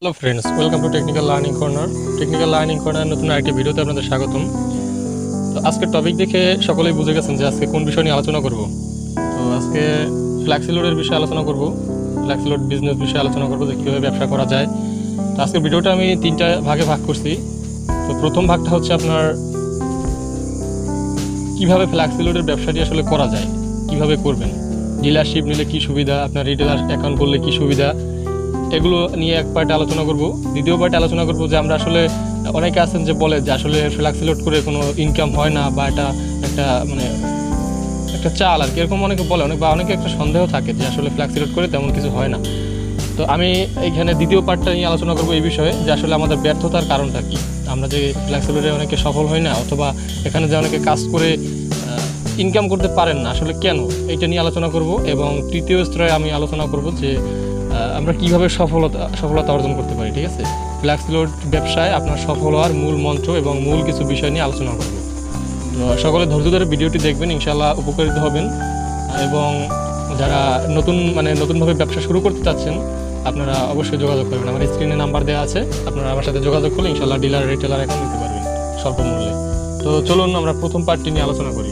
Hello friends, welcome to technical learning corner. Technical learning corner নতুন আরেকটি ভিডিওতে আপনাদের স্বাগতম। তো আজকের টপিক দেখে সকলেই বুঝে গেছেন যে আজকে কোন বিষয় নিয়ে আলোচনা করব। তো আজকে ফ্লেক্সিলোডের বিষয়ে আলোচনা করব, ফ্লেক্সিলোড বিজনেস বিষয়ে আলোচনা করব যে কীভাবে ব্যবসা করা যায়। তো আজকের ভিডিওটা আমি তিনটা ভাগে ভাগ করছি। তো প্রথম ভাগটা হচ্ছে আপনার কিভাবে ফ্লেক্সিলোডের ব্যবসাটি আসলে করা যায়, কিভাবে করবেন, ডিলারশিপ নিলে কী সুবিধা, আপনার রিটেলার অ্যাকাউন্ট করলে কী সুবিধা, এগুলো নিয়ে এক পার্টে আলোচনা করব। দ্বিতীয় পার্টে আলোচনা করব যে আমরা আসলে অনেকে আছেন যে বলে যে আসলে ফ্লেক্সিলোড করে কোনো ইনকাম হয় না, বা এটা একটা একটা চাল আর কি, এরকম অনেকে বলে, অনেকে একটা সন্দেহ থাকে যে আসলে ফ্লেক্সিলোড করে তেমন কিছু হয় না। তো আমি এইখানে দ্বিতীয় পার্টটা নিয়ে আলোচনা করব এই বিষয়ে যে আসলে আমাদের ব্যর্থতার কারণটা কী, আমরা যে ফ্লেক্সিলোডে অনেকে সফল হই না, অথবা এখানে যে অনেকে কাজ করে ইনকাম করতে পারেন না, আসলে কেন, এইটা নিয়ে আলোচনা করব। এবং তৃতীয় স্তরে আমি আলোচনা করব যে আমরা কীভাবে সফলতা অর্জন করতে পারি। ঠিক আছে, ফ্লেক্সিলোড ব্যবসায় আপনার সফল হওয়ার মূল মন্ত্র এবং মূল কিছু বিষয় নিয়ে আলোচনা করব। তো সকলে ধৈর্য ধরে ভিডিওটি দেখবেন, ইনশাআল্লাহ উপকৃত হবেন। এবং যারা নতুনভাবে ব্যবসা শুরু করতে চাচ্ছেন, আপনারা অবশ্যই যোগাযোগ করবেন। আমার স্ক্রিনে নাম্বার দেওয়া আছে, আপনারা আমার সাথে যোগাযোগ করলে ইনশাআল্লাহ ডিলার রিটেলার অ্যাকাউন্ট নিতে পারবেন স্বল্প মূল্যে। তো চলুন আমরা প্রথম পার্টটি নিয়ে আলোচনা করি।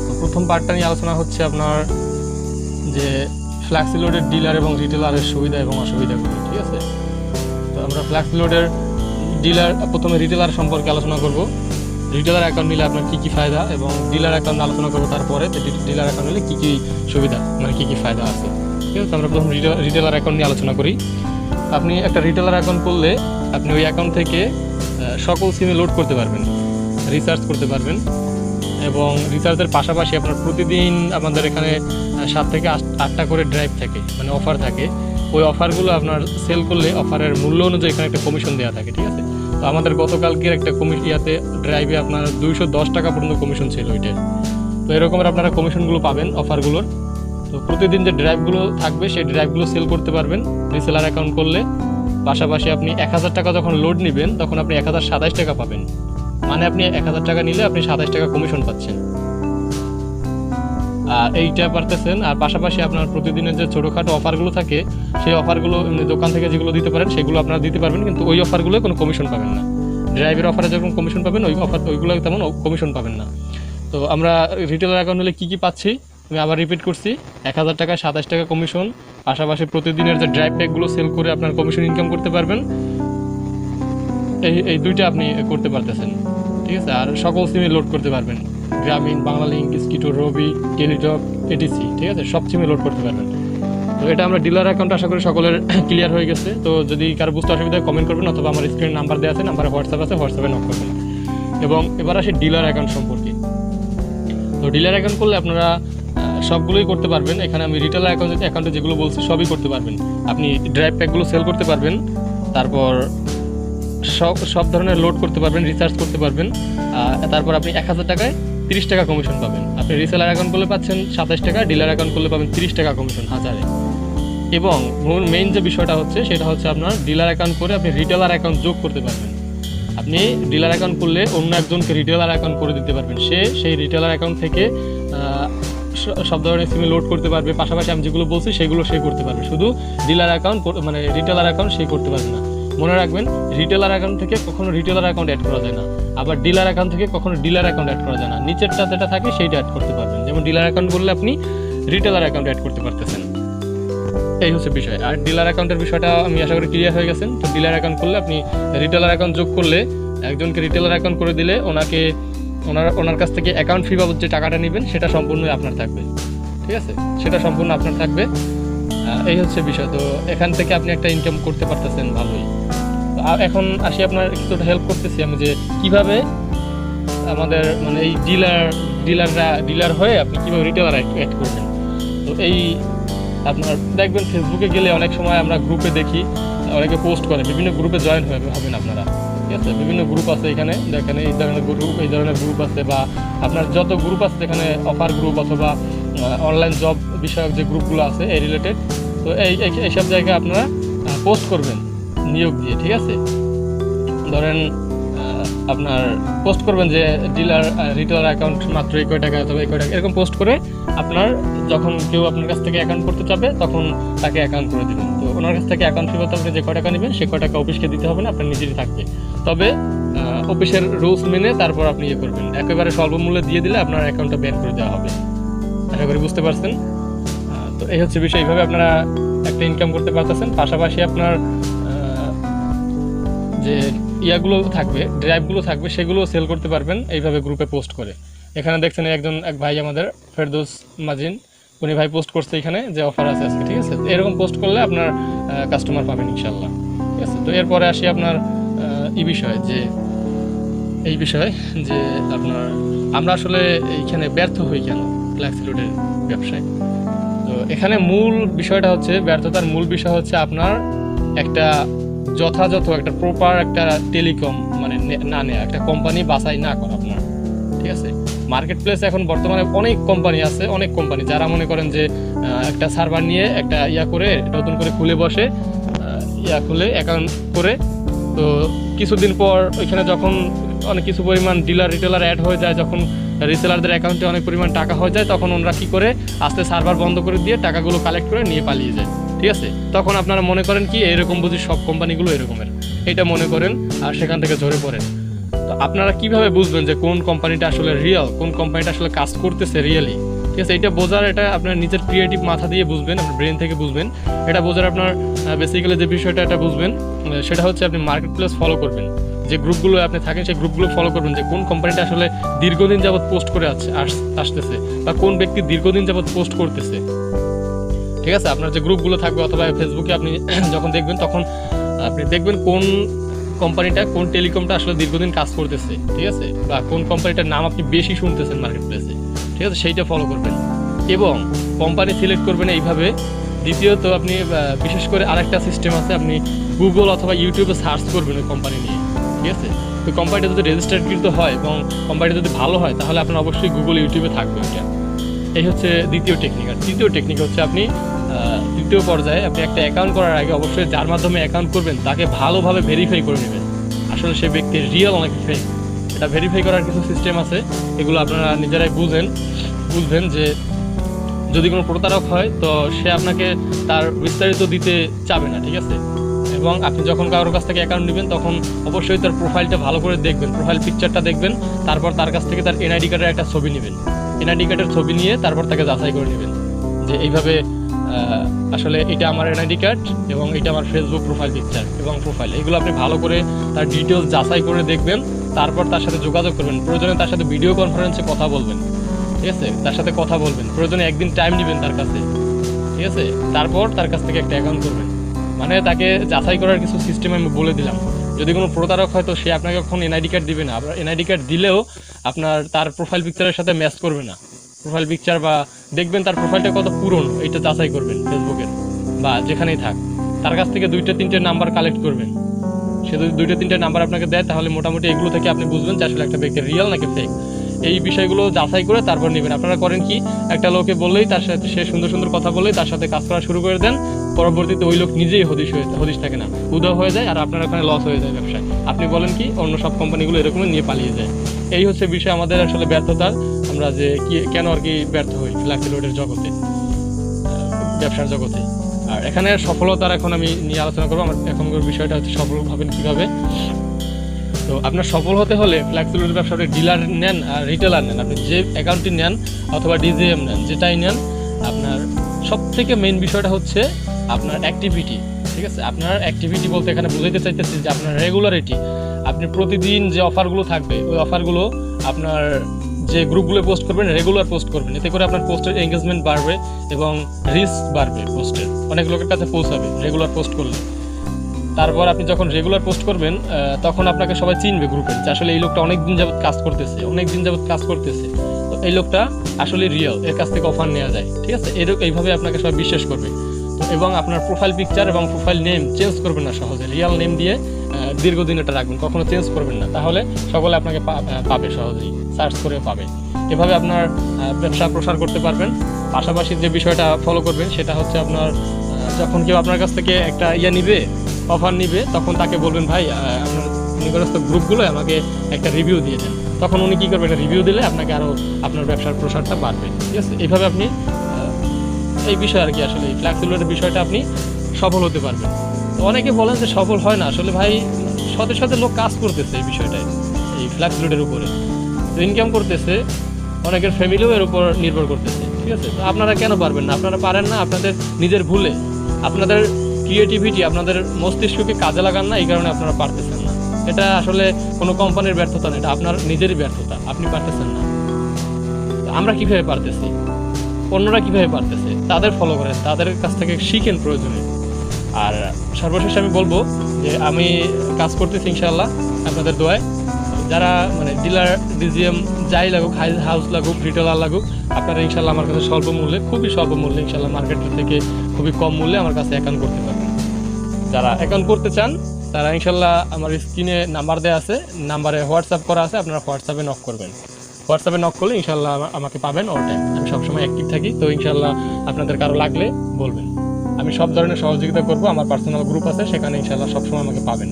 তো প্রথম পার্টটা নিয়ে আলোচনা হচ্ছে আপনার যে ফ্লেক্সিলোডের ডিলার এবং রিটেলারের সুবিধা এবং অসুবিধাগুলো। ঠিক আছে, তো আমরা ফ্লেক্সিলোডের প্রথমে রিটেলার সম্পর্কে আলোচনা করব। রিটেলার অ্যাকাউন্ট নিলে আপনার কী কী ফায়দা, এবং ডিলার অ্যাকাউন্ট আলোচনা করবো তারপরে ডিলার অ্যাকাউন্ট নিলে কী কী সুবিধা, কী কী ফায়দা আছে। ঠিক আছে, আমরা প্রথম রিটেলার অ্যাকাউন্ট নিয়ে আলোচনা করি। আপনি একটা রিটেলার অ্যাকাউন্ট করলে আপনি ওই অ্যাকাউন্ট থেকে সকল সিমে লোড করতে পারবেন, রিচার্জ করতে পারবেন। এবং রিচার্জের পাশাপাশি আপনার প্রতিদিন আমাদের এখানে 7 থেকে 8টা করে ড্রাইভ থাকে, অফার থাকে। ওই অফারগুলো আপনার সেল করলে অফারের মূল্য অনুযায়ী এখানে একটা কমিশন দেওয়া থাকে। ঠিক আছে, তো আমাদের গতকালকের একটা ড্রাইভে আপনার 210 টাকা পর্যন্ত কমিশন ছিল ওইটা। তো এরকমের আপনারা কমিশনগুলো পাবেন অফারগুলোর। তো প্রতিদিন যে ড্রাইভগুলো থাকবে সেই ড্রাইভগুলো সেল করতে পারবেন রিসেলার অ্যাকাউন্ট করলে। পাশাপাশি আপনি 1000 টাকা যখন লোড নেবেন তখন আপনি 1027 টাকা পাবেন, আপনি 1000 টাকা নিলে আপনি 27 টাকা কমিশন পাচ্ছেন, আর এইটা পারতেছেন। আর পাশাপাশি আপনার প্রতিদিনের যে ছোটোখাটো অফারগুলো থাকে, সেই অফারগুলো দোকান থেকে যেগুলো দিতে পারেন সেগুলো আপনারা দিতে পারবেন, কিন্তু ওই অফারগুলো কোনো কমিশন পাবেন না। ড্রাইভের অফারে যখন কমিশন পাবেন ওইগুলো তেমন কমিশন পাবেন না। তো আমরা রিটেলার অ্যাকাউন্ট হলে কী কী পাচ্ছি আমি আবার রিপিট করছি। 1000 টাকা 27 টাকা কমিশন, পাশাপাশি প্রতিদিনের যে ড্রাইভ প্যাকগুলো সেল করে আপনার কমিশন ইনকাম করতে পারবেন। এই দুইটা আপনি করতে পারতেছেন। ঠিক আছে, আর সকল সিমে লোড করতে পারবেন, গ্রামীণ, বাংলা লিঙ্ক, স্কিটো, রবি, টেলিটক, এটিসি। ঠিক আছে, সব সিমে লোড করতে পারবেন। তো এটা আমরা ডিলার অ্যাকাউন্ট আশা করি সকলের ক্লিয়ার হয়ে গেছে। তো যদি কারো বুঝতে অসুবিধা কমেন্ট করবেন, অথবা আমার স্ক্রিনে নাম্বার দেওয়া আছে, নাম্বারে হোয়াটসঅ্যাপ আছে, হোয়াটসঅ্যাপে নক করবেন। এবং এবার আসি ডিলার অ্যাকাউন্ট সম্পর্কে। তো ডিলার অ্যাকাউন্ট করলে আপনারা সবগুলোই করতে পারবেন। এখানে আমি রিটেলার অ্যাকাউন্টে যেগুলো বলছি সবই করতে পারবেন। আপনি ড্রাইভ প্যাকগুলো সেল করতে পারবেন, তারপর সব ধরনের লোড করতে পারবেন, রিচার্জ করতে পারবেন। তারপর আপনি 1000 টাকায় 30 টাকা কমিশন পাবেন। আপনি রিসেলার অ্যাকাউন্ট করলে পাচ্ছেন 27 টাকা, ডিলার অ্যাকাউন্ট করলে পাবেন 30 টাকা কমিশন 1000-এ। এবং মেইন যে বিষয়টা হচ্ছে সেটা হচ্ছে আপনার ডিলার অ্যাকাউন্ট করে আপনি রিটেলার অ্যাকাউন্ট যোগ করতে পারবেন। আপনি ডিলার অ্যাকাউন্ট করলে অন্য একজনকে রিটেলার অ্যাকাউন্ট করে দিতে পারবেন, সেই রিটেলার অ্যাকাউন্ট থেকে সব ধরনের সিমে লোড করতে পারবে। পাশাপাশি আমি যেগুলো বলছি সেগুলো সে করতে পারবে, শুধু ডিলার অ্যাকাউন্ট রিটেলার অ্যাকাউন্ট সে করতে পারবে না। মনে রাখবেন, রিটেলার অ্যাকাউন্ট থেকে কখনো রিটেলার অ্যাকাউন্ট অ্যাড করা যায় না, আবার ডিলার অ্যাকাউন্ট থেকে কখনো ডিলার অ্যাকাউন্ট অ্যাড করা যায় না। নিচেরটা যেটা থাকে সেইটা অ্যাড করতে পারবেন, যেমন ডিলার অ্যাকাউন্ট করলে আপনি রিটেলার অ্যাকাউন্ট অ্যাড করতে পারতেছেন। এই হচ্ছে বিষয়। আর ডিলার অ্যাকাউন্টের বিষয়টা আমি আশা করি ক্লিয়ার হয়ে গেছেন। তো ডিলার অ্যাকাউন্ট করলে আপনি রিটেলার অ্যাকাউন্ট যোগ করলে একজনকে রিটেলার অ্যাকাউন্ট করে দিলে ওনার কাছ থেকে অ্যাকাউন্ট ফি বাবদ যে টাকাটা নেবেন সেটা সম্পূর্ণই আপনার থাকবে। ঠিক আছে, সেটা সম্পূর্ণ আপনার থাকবে। এই হচ্ছে বিষয়। তো এখান থেকে আপনি একটা ইনকাম করতে পারতেছেন ভালোই। এখন আসি, আপনার কিছুটা হেল্প করতেছি আমি যে কিভাবে আমাদের এই ডিলার হয়ে আপনি কীভাবে রিটেলার অ্যাড করবেন। তো এই আপনার দেখবেন ফেসবুকে গেলে অনেক সময় আমরা গ্রুপে দেখি অনেকে পোস্ট করে, বিভিন্ন গ্রুপে জয়েন হবেন আপনারা। ঠিক আছে, বিভিন্ন গ্রুপ আছে, এখানে দেখেন এই ধরনের গ্রুপ আছে, বা আপনার যত গ্রুপ আছে এখানে অফার গ্রুপ অথবা অনলাইন জব বিষয়ক যে গ্রুপগুলো আছে এই রিলেটেড। তো এইসব জায়গায় আপনারা পোস্ট করবেন নিয়োগ দিয়ে। ঠিক আছে, ধরেন আপনার পোস্ট করবেন যে ডিলার রিটেলার অ্যাকাউন্ট মাত্র এই কয় টাকা অথবা এই কয় টাকা, এরকম পোস্ট করে আপনার যখন কেউ আপনার কাছ থেকে অ্যাকাউন্ট করতে চাবে তখন তাকে অ্যাকাউন্ট করে দেবেন। তো ওনার কাছ থেকে অ্যাকাউন্ট ফি আপনি যে কয় টাকা নেবেন সে কয় টাকা অফিসকে দিতে হবে না, আপনার নিজেরই থাকবে। তবে অফিসের রুলস মেনে তারপর আপনি ইয়ে করবেন, একেবারে স্বল্প মূল্যে দিয়ে দিলে আপনার অ্যাকাউন্টটা ব্যান করে দেওয়া হবে। আশা করি বুঝতে পারছেন। তো এই হচ্ছে বিষয়, এইভাবে আপনারা একটা ইনকাম করতে পারতেছেন। পাশাপাশি আপনার যে ইয়াগুলো থাকবে, ড্রাইভগুলো থাকবে, সেগুলো সেল করতে পারবেন এইভাবে গ্রুপে পোস্ট করে। এখানে দেখছেন এক ভাই আমাদের ফেরদৌস মাজিন, উনি ভাই পোস্ট করছে এখানে যে অফার আছে আজকে, ঠিক আছে। এরকম পোস্ট করলে আপনার কাস্টমার পাবেন ইনশাল্লাহ, ঠিক আছে। তো এরপরে আসি আপনার এই বিষয়ে যে আপনার আমরা আসলে এইখানে ব্যর্থ হই কেন ফ্লেক্সিলোডের ব্যবসায়। তো এখানে মূল বিষয়টা হচ্ছে, ব্যর্থতার মূল বিষয় হচ্ছে আপনার একটা যথাযথ একটা প্রপার একটা টেলিকম মানে না নেওয়া, একটা কোম্পানি বাছাই না করা আপনার, ঠিক আছে। মার্কেট প্লেস এখন বর্তমানে অনেক কোম্পানি আছে, অনেক কোম্পানি যারা মনে করেন যে একটা সার্ভার নিয়ে একটা করে নতুন করে খুলে বসে খুলে অ্যাকাউন্ট করে, তো কিছুদিন পর ওইখানে যখন অনেক কিছু পরিমাণ ডিলার রিটেলার অ্যাড হয়ে যায়, যখন রিসেলারদের অ্যাকাউন্টে অনেক পরিমাণ টাকা হয়ে যায়, তখন ওনারা কী করে আস্তে সার্ভার বন্ধ করে দিয়ে টাকাগুলো কালেক্ট করে নিয়ে পালিয়ে যায়, ঠিক আছে। তখন আপনারা মনে করেন কি এরকম বুঝি সব কোম্পানিগুলো এরকমের, এটা মনে করেন আর সেখান থেকে ঝরে পড়েন। তো আপনারা কিভাবে বুঝবেন যে কোন কোম্পানিটা আসলে রিয়েল, কোন কোম্পানিটা আসলে কাজ করতেছে রিয়েলি, ঠিক আছে। এটা বোঝার, এটা আপনার নিজের ক্রিয়েটিভ মাথা দিয়ে বুঝবেন, আপনার ব্রেন থেকে বুঝবেন। এটা বোঝার আপনার বেসিক্যালি যে বিষয়টা এটা বুঝবেন সেটা হচ্ছে আপনি মার্কেট প্লেস ফলো করবেন, যে গ্রুপগুলো আপনি থাকেন সেই গ্রুপগুলো ফলো করবেন, যে কোন কোম্পানিটা আসলে দীর্ঘদিন যাবৎ পোস্ট করে আসতেছে বা কোন ব্যক্তি দীর্ঘদিন যাবৎ পোস্ট করতেছে, ঠিক আছে। আপনার যে গ্রুপগুলো থাকবে অথবা ফেসবুকে আপনি যখন দেখবেন তখন আপনি দেখবেন কোন কোম্পানিটা, কোন টেলিকমটা আসলে দীর্ঘদিন কাজ করতেছে, ঠিক আছে, বা কোন কোম্পানিটার নাম আপনি বেশি শুনতেছেন মার্কেট প্লেসে, ঠিক আছে, সেইটা ফলো করবেন এবং কোম্পানি সিলেক্ট করবেন এইভাবে। দ্বিতীয়ত আপনি বিশেষ করে আরেকটা সিস্টেম আছে, আপনি গুগল অথবা ইউটিউবে সার্চ করবেন ওই কোম্পানি নিয়ে, ঠিক আছে। তো কোম্পানিটা যদি রেজিস্টার্ডকৃত হয় এবং কোম্পানিটা যদি ভালো হয় তাহলে আপনার অবশ্যই গুগল ইউটিউবে থাকবে এটা। এই হচ্ছে দ্বিতীয় টেকনিক। আর তৃতীয় টেকনিক হচ্ছে আপনি তৃতীয় পর্যায়ে আপনি একটা অ্যাকাউন্ট করার আগে অবশ্যই যার মাধ্যমে অ্যাকাউন্ট করবেন তাকে ভালোভাবে ভেরিফাই করে নেবেন আসলে সে ব্যক্তি রিয়েল অনেক ফেক। এটা ভেরিফাই করার কিছু সিস্টেম আছে, এগুলো আপনারা নিজেরাই বুঝবেন যে যদি কোনো প্রতারক হয় তো সে আপনাকে তার বিস্তারিত দিতে চাবে না, ঠিক আছে। এবং আপনি যখন কারোর কাছ থেকে অ্যাকাউন্ট নেবেন তখন অবশ্যই তার প্রোফাইলটা ভালো করে দেখবেন, প্রোফাইল পিকচারটা দেখবেন, তারপর তার কাছ থেকে তার এনআইডি কার্ডের একটা ছবি নেবেন, এনআইডি কার্ডের ছবি নিয়ে তারপর তাকে যাচাই করে নেবেন যে এইভাবে আসলে এটা আমার এনআইডি কার্ড এবং এটা আমার ফেসবুক প্রোফাইল পিকচার এবং প্রোফাইল, এগুলো আপনি ভালো করে তার ডিটেলস যাচাই করে দেখবেন। তারপর তার সাথে যোগাযোগ করবেন, প্রয়োজনে তার সাথে ভিডিও কনফারেন্সে কথা বলবেন, ঠিক আছে, তার সাথে কথা বলবেন, প্রয়োজনে একদিন টাইম নেবেন তার কাছে, ঠিক আছে। তারপর তার কাছ থেকে একটা অ্যাকাউন্ট করবেন, মানে তাকে যাচাই করার কিছু সিস্টেম আমি বলে দিলাম। যদি কোনো প্রতারক হয় তো সে আপনাকে কখন এনআইডি কার্ড দিবে না, আবার এনআইডি কার্ড দিলেও আপনার তার প্রোফাইল পিকচারের সাথে ম্যাচ করবে না প্রোফাইল পিকচার, বা দেখবেন তার প্রোফাইলটা কত পুরনো এটা যাচাই করবেন ফেসবুকের বা যেখানেই থাক, তার কাছ থেকে 2-3টে নাম্বার কালেক্ট করবেন। সে যদি 2-3টে নাম্বার আপনাকে দেয় তাহলে মোটামুটি এগুলো থেকে আপনি বুঝবেন যে আসলে একটা ব্যক্তি রিয়েল নাকি ফেক। এই বিষয়গুলো যাচাই করে তারপর নেবেন। আপনারা করেন কি, একটা লোকে বললেই তার সাথে সে সুন্দর সুন্দর কথা বললেই তার সাথে কাজ করা শুরু করে দেন, পরবর্তীতে ওই লোক নিজেই হদিশ থাকে না, উধাও হয়ে যায় আর আপনার ওখানে লস হয়ে যায় ব্যবসায়। আপনি বলেন কি অন্য সব কোম্পানিগুলো এরকমই নিয়ে পালিয়ে যায়। এই হচ্ছে বিষয় আমাদের আসলে ব্যর্থতার, আমরা যে কেন আর কি ব্যর্থ হই ফ্লেক্সিলোডের জগতে, ব্যবসার জগতে। আর এখানে সফলতার এখন আমি নিয়ে আলোচনা করবো। আমার এখনকার বিষয়টা হচ্ছে সফল হবেন কীভাবে। তো আপনার সফল হতে হলে ফ্লেক্সিলোডের ব্যবসাটা ডিলার নেন আর রিটেলার নেন, আপনি যে অ্যাকাউন্টটি নেন অথবা ডিজিএম নেন, যেটাই নেন, আপনার সবথেকে মেইন বিষয়টা হচ্ছে আপনার অ্যাক্টিভিটি, ঠিক আছে। আপনার অ্যাক্টিভিটি বলতে এখানে বুঝাইতে চাইতেছি যে আপনার রেগুলারিটি, আপনি প্রতিদিন যে অফারগুলো থাকবে ওই অফারগুলো আপনার যে গ্রুপগুলো পোস্ট করবেন রেগুলার পোস্ট করবেন, এতে করে আপনার পোস্টের এঙ্গেজমেন্ট বাড়বে এবং রিচ বাড়বে, পোস্টের অনেক লোকের কাছে পৌঁছাবে রেগুলার পোস্ট করলে। তারপর আপনি যখন রেগুলার পোস্ট করবেন তখন আপনাকে সবাই চিনবে গ্রুপের, যে আসলে এই লোকটা অনেক দিন যাবত কাজ করতেছে, তো এই লোকটা আসলে রিয়েল, এর কাছ থেকে অফার নেওয়া যায়, ঠিক আছে। এইভাবে আপনাকে সবাই বিশ্বাস করবে। তো এবং আপনার প্রোফাইল পিকচার এবং প্রোফাইল নেম চেঞ্জ করবেন না সহজে, রিয়েল নেম দিয়ে দীর্ঘদিন এটা রাখবেন, কখনো চেঞ্জ করবেন না, তাহলে সকলে আপনাকে পাবে, সহজেই সার্চ করে পাবে। এভাবে আপনার ব্যবসা প্রসার করতে পারবেন। পাশাপাশি যে বিষয়টা ফলো করবেন সেটা হচ্ছে আপনার যখন কেউ আপনার কাছ থেকে একটা নিবে, অফার নিবে, তখন তাকে বলবেন ভাই আপনার নিকটস্থ গ্রুপগুলো আমাকে একটা রিভিউ দিয়ে দেন। তখন উনি কী করবেন, একটা রিভিউ দিলে আপনাকে আরও আপনার ব্যবসার প্রসারটা বাড়বে। ঠিক আছে, এইভাবে আপনি এই বিষয় আর কি আসলে এই ফ্লেক্সিলোডের বিষয়টা আপনি সফল হতে পারবেন। তো অনেকে বলেন যে সফল হয় না, আসলে ভাই শতে শতে লোক কাজ করতেছে এই বিষয়টায়, এই ফ্লেক্সিলোডের উপরে তো ইনকাম করতেছে, অনেকের ফ্যামিলিও এর উপর নির্ভর করতেছে। ঠিক আছে, তো আপনারা কেন পারবেন না? আপনারা পারেন না, আপনাদের নিজের ভুলে, আপনাদের ক্রিয়েটিভিটি, আপনাদের মস্তিষ্ককে কাজে লাগান না, এই কারণে আপনারা পারতেছেন না। এটা আসলে কোনো কোম্পানির ব্যর্থতা না, এটা আপনার নিজেরই ব্যর্থতা, আপনি পারতেছেন না। আমরা কীভাবে পারতেছি, অন্যরা কীভাবে পারতেছে, তাদের ফলো করেন, তাদের কাছ থেকে শিখেন প্রয়োজনে। আর সর্বশেষ আমি বলবো যে আমি কাজ করতেছি ইনশাআল্লাহ আপনাদের দোয়ায়। যারা মানে ডিলার, ডিজিএম যাই লাগুক, হাউস লাগুক, রিটেলার লাগুক, আপনারা ইনশাআল্লাহ আমার কাছে স্বল্প মূল্যে, খুবই স্বল্প মূল্যে, ইনশাআল্লাহ মার্কেটের থেকে খুবই কম মূল্যে আমার কাছে অ্যাকাউন্ট করতে পারবেন। যারা অ্যাকাউন্ট করতে চান তারা ইনশাআল্লাহ আমার স্ক্রিনে নাম্বার দেওয়া আছে, নাম্বারে হোয়াটসঅ্যাপ করা আছে, আপনারা হোয়াটসঅ্যাপে নক করবেন। হোয়াটসঅ্যাপে নক করলে ইনশাআল্লাহ আমাকে পাবেন অল টাইম, আমি সবসময় অ্যাক্টিভ থাকি। তো ইনশাআল্লাহ আপনাদের কারো লাগলে বলবেন, আমি সব ধরনের সহযোগিতা করব। আমার পার্সোনাল গ্রুপ আছে, সেখানে ইনশাআল্লাহ সবসময় আমাকে পাবেন।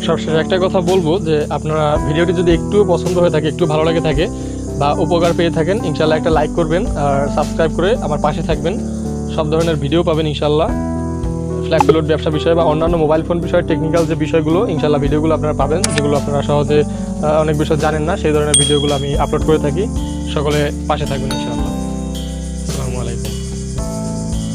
সবশেষে একটা কথা বলবো যে আপনারা ভিডিওটি যদি একটু পছন্দ হয়ে থাকে, একটু ভালো লাগে থাকে বা উপকার পেয়ে থাকেন, ইনশাআল্লাহ একটা লাইক করবেন আর সাবস্ক্রাইব করে আমার পাশে থাকবেন। সব ধরনের ভিডিও পাবেন ইনশাআল্লাহ, ফ্লেক্সিলোড ব্যবসা বিষয়ে বা অন্যান্য মোবাইল ফোন বিষয়ে টেকনিক্যাল যে বিষয়গুলো, ইনশাআল্লাহ ভিডিওগুলো আপনারা পাবেন, যেগুলো আপনারা সহজে অনেক বিষয় জানেন না, সেই ধরনের ভিডিওগুলো আমি আপলোড করে থাকি। সকলে পাশে থাকবেন ইনশাআল্লাহ।